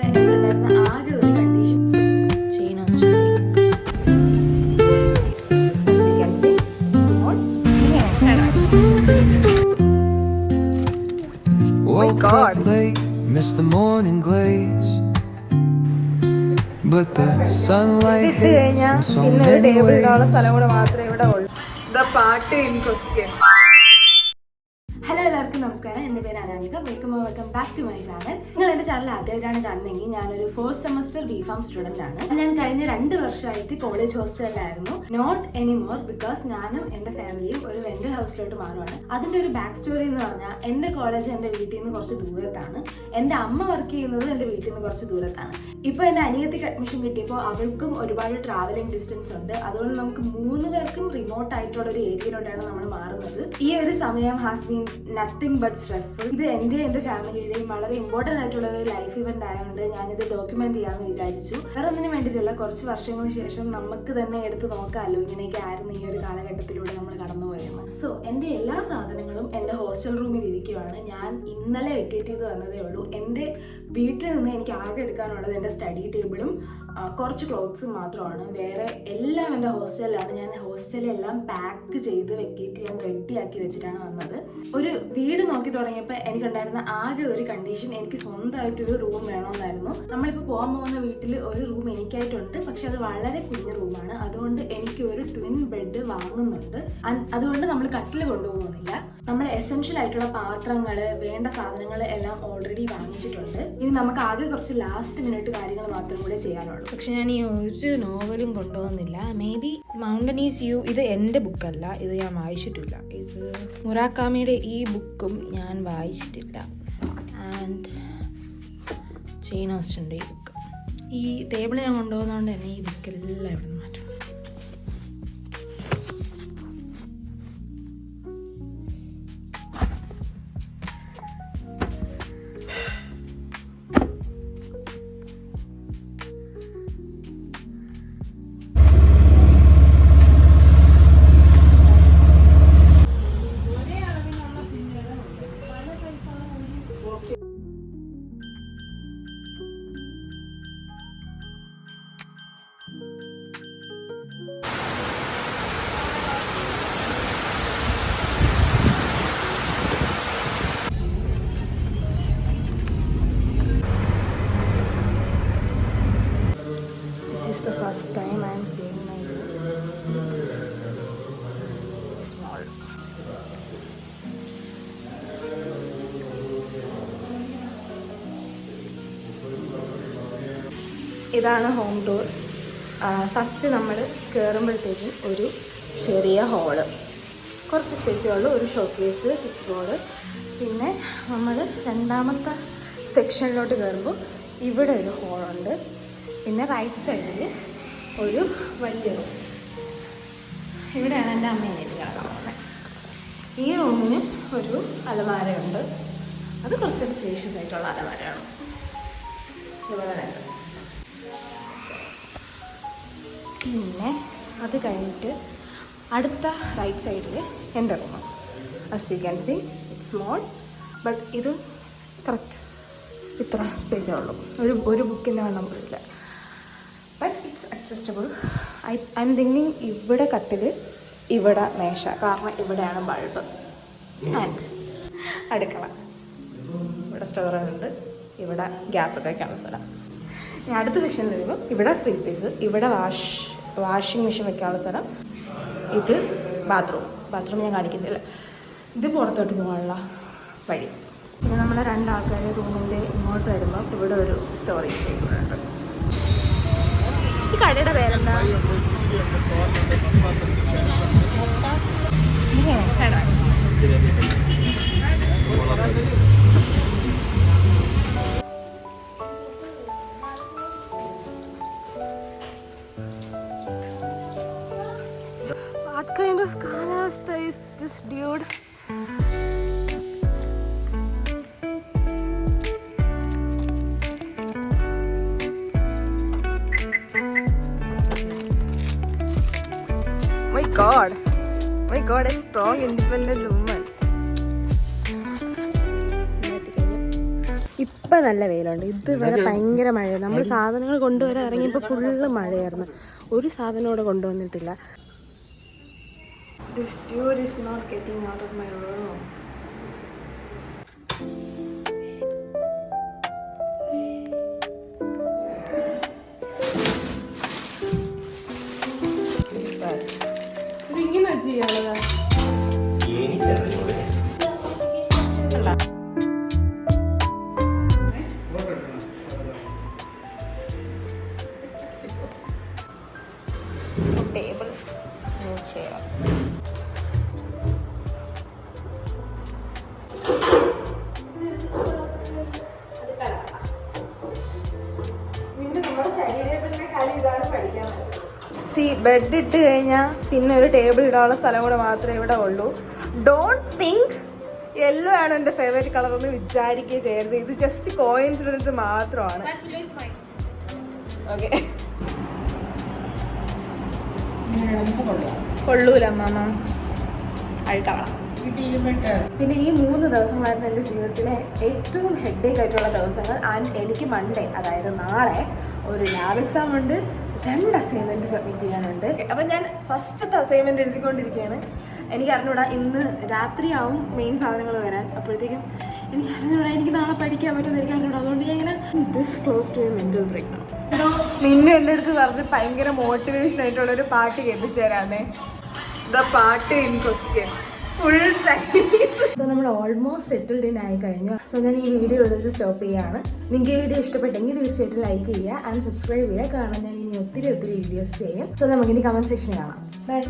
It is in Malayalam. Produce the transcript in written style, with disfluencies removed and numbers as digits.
ആകെ ഒരു condition Woke up late, missed the morning glaze, but the sunlight hits in so many ways. The party in question. Hello എല്ലാവർക്കും നമസ്കാരം. എൻ്റെ പേര് Anamika. Welcome back to my channel. നിങ്ങൾ എൻ്റെ ചാനൽ ആദ്യമായിട്ടാണ് കാണുന്നതെങ്കിൽ ഞാനൊരു 4th സെമസ്റ്റർ ബിഫാം സ്റ്റുഡൻ്റ് ആണ്. ഞാൻ കഴിഞ്ഞ 2 വർഷമായിട്ട് കോളേജ് ഹോസ്റ്റലിലായിരുന്നു. നോട്ട് എനിമോർ, ബിക്കോസ് ഞാനും എൻ്റെ ഫാമിലിയും ഒരു റെന്റൽ ഹൗസിലോട്ട് മാറുവാണ്. അതിൻ്റെ ഒരു ബാക്ക് സ്റ്റോറി എന്ന് പറഞ്ഞാൽ എൻ്റെ കോളേജ് എൻ്റെ വീട്ടിൽ നിന്ന് കുറച്ച് ദൂരത്താണ്. എൻ്റെ അമ്മ വർക്ക് ചെയ്യുന്നത് എൻ്റെ വീട്ടിൽ നിന്ന് കുറച്ച് ദൂരത്താണ്. ഇപ്പോൾ എൻ്റെ അനിയത്തിക്ക് അഡ്മിഷൻ കിട്ടിയപ്പോൾ അവൾക്കും ഒരുപാട് ട്രാവലിംഗ് ഡിസ്റ്റൻസ് ഉണ്ട്. അതുകൊണ്ട് നമുക്ക് 3 പേർക്കും റിമോട്ട് ആയിട്ടുള്ള ഒരു ഏരിയയിലോട്ടാണ് നമ്മൾ മാറുന്നത്. ഈ ഒരു സമയം has been nothing but stressful. ഇത് എൻ്റെ ഫാമിലിയുടെയും വളരെ ഇമ്പോർട്ടൻ്റ് ആയിട്ടുള്ള ഒരു ലൈഫ് ഇവന്റ് ആയതുകൊണ്ട് ഞാനിത് ഡോക്യുമെന്റ് ചെയ്യാമെന്ന് വിചാരിച്ചു. വേറെ ഒന്നിനും വേണ്ടിയിട്ടില്ല, കുറച്ച് വർഷങ്ങൾക്ക് ശേഷം നമുക്ക് തന്നെ എടുത്ത് നോക്കാമല്ലോ ഇങ്ങനെയൊക്കെ ആയിരുന്നു ഈ ഒരു കാലഘട്ടത്തിലൂടെ നമ്മൾ കടന്നുപോയെന്ന്. സോ എൻ്റെ എല്ലാ സാധനങ്ങളും എൻ്റെ ഹോസ്റ്റൽ റൂമിൽ ഇരിക്കുവാണ്. ഞാൻ ഇന്നലെ വെക്കേറ്റ് ചെയ്ത് വന്നതേ ഉള്ളൂ. എൻ്റെ വീട്ടിൽ നിന്ന് എനിക്ക് ആകെ എടുക്കാനുള്ളത് എൻ്റെ സ്റ്റഡി ടേബിളും കുറച്ച് ക്ലോത്ത്സും മാത്രമാണ്. വേറെ എല്ലാം എൻ്റെ ഹോസ്റ്റലിലാണ്. ഞാൻ ഹോസ്റ്റലെല്ലാം പാക്ക് ചെയ്ത് വെക്കേറ്റ് ചെയ്യാൻ റെഡിയാക്കി വെച്ചിട്ടാണ് വന്നത്. ഒരു വീട് നോക്കി തുടങ്ങിയപ്പോൾ എനിക്കുണ്ടായിരുന്ന ആകെ ഒരു കണ്ടീഷൻ, എനിക്ക് സ്വന്തമായിട്ടൊരു റൂം വേണമെന്നായിരുന്നു. നമ്മളിപ്പോൾ പോകാൻ പോകുന്ന വീട്ടിൽ ഒരു റൂം എനിക്കായിട്ടുണ്ട്, പക്ഷെ അത് വളരെ കുഞ്ഞു റൂമാണ്. അതുകൊണ്ട് എനിക്ക് ഒരു ട്വിൻ ബെഡ് വാങ്ങുന്നുണ്ട്. അതുകൊണ്ട് നമ്മൾ കട്ടിൽ കൊണ്ടുപോകുന്നില്ല. നമ്മൾ എസെൻഷ്യൽ ആയിട്ടുള്ള പാത്രങ്ങൾ, വേണ്ട സാധനങ്ങൾ എല്ലാം ഓൾറെഡി വാങ്ങിച്ചിട്ടുണ്ട്. ഇനി നമുക്ക് ആകെ കുറച്ച് ലാസ്റ്റ് മിനിറ്റ് കാര്യങ്ങൾ മാത്രം കൂടെ ചെയ്യാനുള്ളൂ. പക്ഷെ ഞാൻ ഈ ഒരു നോവലും കൊണ്ടുപോകുന്നില്ല. Maybe mountain is you, ഇത് എൻ്റെ ബുക്കല്ല, ഇത് ഞാൻ വായിച്ചിട്ടില്ല. ഇത് മുറാക്കാമിയുടെ ഈ ബുക്കും ഞാൻ വായിച്ചിട്ടില്ല. ആൻഡ് ചെയിൻ ഓസ്റ്റൻ്റെ ഈ ബുക്ക്. ഈ ടേബിൾ ഞാൻ കൊണ്ടുപോകുന്നതുകൊണ്ട് തന്നെ ഈ ബുക്കെല്ലാം ഇവിടെ നിന്ന് മാറ്റണം. This is the first time I am seeing my room. It's small. ഇതാണ് ഹോം ടൂർ. ഫസ്റ്റ് നമ്മൾ കയറുമ്പോഴത്തേക്കും ഒരു ചെറിയ ഹോള്, കുറച്ച് സ്പേസേ ഉള്ളൂ, ഒരു ഷോക്കേസ്, സ്വിച്ച് ബോർഡ്. പിന്നെ നമ്മൾ രണ്ടാമത്തെ സെക്ഷനിലോട്ട് കയറുമ്പോൾ ഇവിടെ ഒരു ഹോളുണ്ട്. പിന്നെ റൈറ്റ് സൈഡിൽ ഒരു വലിയ റൂം. ഇവിടെയാണ് എൻ്റെ അമ്മേനെ കിടക്കാൻ പോകുന്നത്. ഈ റൂമിന് ഒരു അലമാരയുണ്ട്. അത് കുറച്ച് സ്പേഷ്യസ് ആയിട്ടുള്ള അലമാരയാണ്. ഇവിടെ ഉണ്ട്. പിന്നെ അത് കഴിഞ്ഞിട്ട് അടുത്ത റൈറ്റ് സൈഡിൽ എൻ്റെ room. As you can see it's small, but ഇത് കറക്റ്റ് ഇത്ര സ്പേസേ ഉള്ളൂ. ഒരു ബുക്കിൻ്റെ വണ്ണം പോലില്ല. But it's adjustable. I'm thinking ഇവിടെ കട്ടിൽ, ഇവിടെ മേശ, കാരണം ഇവിടെയാണ് ബൾബ്. ആൻഡ് അടുക്കള, ഇവിടെ സ്റ്റോറുണ്ട്, ഇവിടെ ഗ്യാസൊക്കെ വയ്ക്കാനുള്ള സ്ഥലം. ഞാൻ അടുത്ത സെക്ഷനിൽ വരുമ്പോൾ ഇവിടെ ഫ്രീ സ്പേസ്, ഇവിടെ വാഷിംഗ് മെഷീൻ വെക്കാനുള്ള സ്ഥലം. ഇത് ബാത്റൂം ഞാൻ കാണിക്കുന്നില്ല. ഇത് പുറത്തോട്ട് പോകാനുള്ള വഴി. പിന്നെ നമ്മൾ 2 ആൾക്കാർ റൂമിൻ്റെ ഇങ്ങോട്ട് വരുമ്പോൾ ഇവിടെ ഒരു സ്റ്റോറേജ് സ്പേസ് കൂടെ ഉണ്ട്. ഈ കടയുടെ പേരെന്താ? What kind of കാലാവസ്ഥ is this, dude? My God, a strong, independent woman. ഇപ്പം നല്ല വെയിലുണ്ട്. ഇതുവരെ ഭയങ്കര മഴയാണ്. നമ്മൾ സാധനങ്ങൾ കൊണ്ടുവരാൻ ഇറങ്ങിയപ്പോൾ ഫുള്ള് മഴയായിരുന്നു. ഒരു സാധനം ഇവിടെ കൊണ്ടുവന്നിട്ടില്ല. This dude is not getting out of my room. ഇതിങ്ങനെ ചെയ്യാനുള്ളതാ. ടേബിൾ മൂവ് ചെയ്യാം. ബെഡ് ഇട്ട് കഴിഞ്ഞാൽ പിന്നെ ഒരു ടേബിൾ ഇടാനുള്ള സ്ഥലം കൂടെ മാത്രമേ ഇവിടെ ഉള്ളൂ. ഡോണ്ട് തിങ്ക് യെല്ലോ ആണ് എൻ്റെ ഫേവറേറ്റ് കളർ എന്ന് വിചാരിക്കുകയും ചെയ്യരുത്. ഇത് ജസ്റ്റ് കോയിൻസിഡൻസ് മാത്രമാണ്. ഓക്കെ, കൊള്ളൂല അമ്മാമ, അഴുക്കാവണം. പിന്നെ ഈ 3 ദിവസങ്ങളായിരുന്നു എൻ്റെ ജീവിതത്തിലെ ഏറ്റവും ഹെഡേക്ക് ആയിട്ടുള്ള ദിവസങ്ങൾ. ആൻഡ് എനിക്ക് മൺഡേ, അതായത് നാളെ ഒരു ലാബ് എക്സാം ഉണ്ട്, 2 അസൈൻമെൻറ്റ് സബ്മിറ്റ് ചെയ്യാനുണ്ട്. അപ്പം ഞാൻ ഫസ്റ്റത്തെ അസൈൻമെൻറ്റ് എഴുതിക്കൊണ്ടിരിക്കുകയാണ്. എനിക്ക് അറിഞ്ഞൂടാ, ഇന്ന് രാത്രിയാവും മെയിൻ സാധനങ്ങൾ വരാൻ. അപ്പോഴത്തേക്കും എനിക്ക് അറിഞ്ഞൂടാ എനിക്ക് നാളെ പഠിക്കാൻ പറ്റുമെന്ന് എനിക്ക് അറിഞ്ഞൂടാ. അതുകൊണ്ട് ഞാൻ ഇങ്ങനെ this close to a mental break ആണ്. നിന്നെ എൻ്റെ അടുത്ത് പറഞ്ഞ് ഭയങ്കര മോട്ടിവേഷൻ ആയിട്ടുള്ളൊരു പാട്ട് കേൾപ്പിച്ചു തരാമേ. ദ പാട്ട് in question full Chinese. So നമ്മൾ ഓൾമോസ്റ്റ് സെറ്റിൽഡ് ഇൻ ആയി കഴിഞ്ഞു. സോ ഞാൻ ഈ വീഡിയോ എടുത്ത് സ്റ്റോപ്പ് ചെയ്യുകയാണ്. നിങ്ങൾക്ക് ഈ വീഡിയോ ഇഷ്ടപ്പെട്ടെങ്കിൽ തീർച്ചയായിട്ടും ലൈക്ക് ചെയ്യുക ആൻഡ് സബ്സ്ക്രൈബ് ചെയ്യുക. കാരണം ഞാൻ ഇനി ഒത്തിരി വീഡിയോസ് ചെയ്യും. സോ നമുക്കിനി കമൻറ്റ് സെക്ഷനിൽ കാണാം. ബൈ.